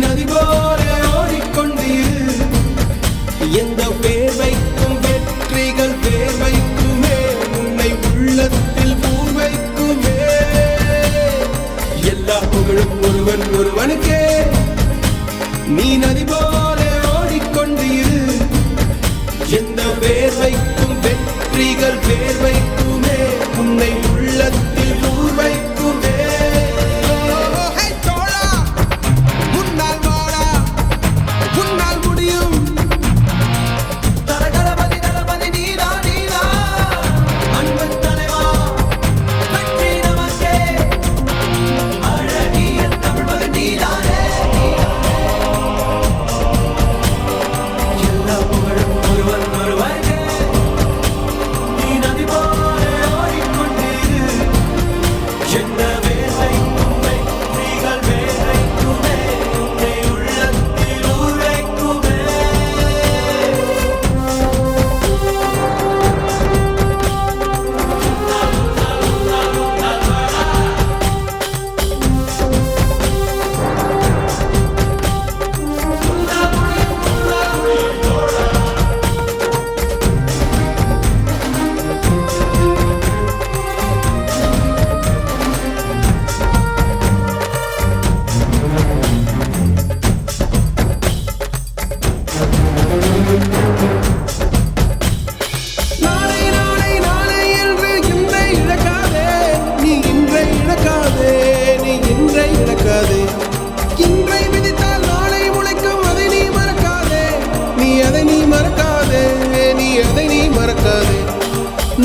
நதி போல ஓடிக்கொண்டீர். எந்த வேர்வைக்கும் வெற்றிகள் வேர்வைக்குமே, உன்னை உள்ளத்தில் பூர்வைக்குமே. எல்லா புகழும் ஒருவன் ஒருவனுக்கே. நீ நதி போல ஓடிக்கொண்டீர். எந்த வேர்வைக்கும் வெற்றிகள் வேர்வைக்குமே, உன்னை உள்ளத்தில் பூர்வைக்குமே.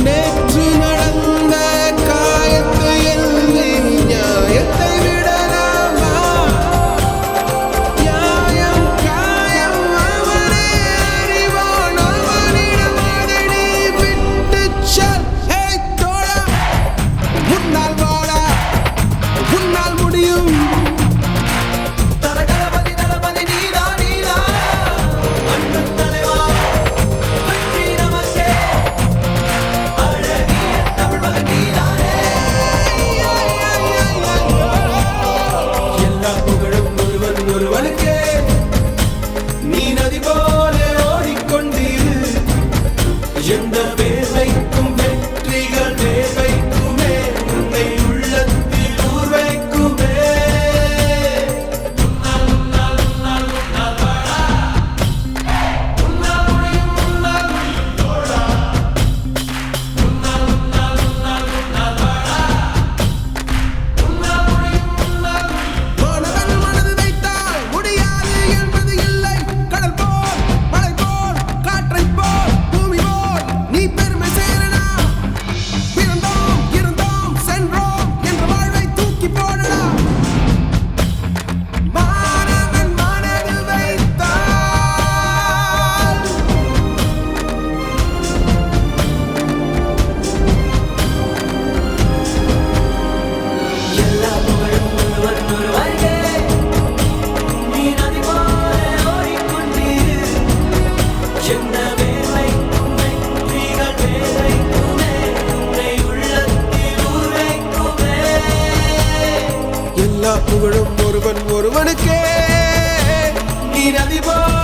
நேற்று நடந்த காயத்தை எழுதி நியாயத்தை விடலாமா? நியாயம் காயம் அவனே அறிவான், அவனிடம் அதை நீ விட்டுச் செல். ஹே தோழா, உன்னால் வாழ உன்னால் முடியும். நீ நதி போல ஓடிக்கொண்டீர். எந்த வேர்வைக்கும் வெற்றிகள் வேர்வைக்குமே, உன்னை உள்ளத்தில் ஊர்வைக்குமே. எல்லா புகழும் ஒருவன் ஒருவனுக்கே. நீ நதி போல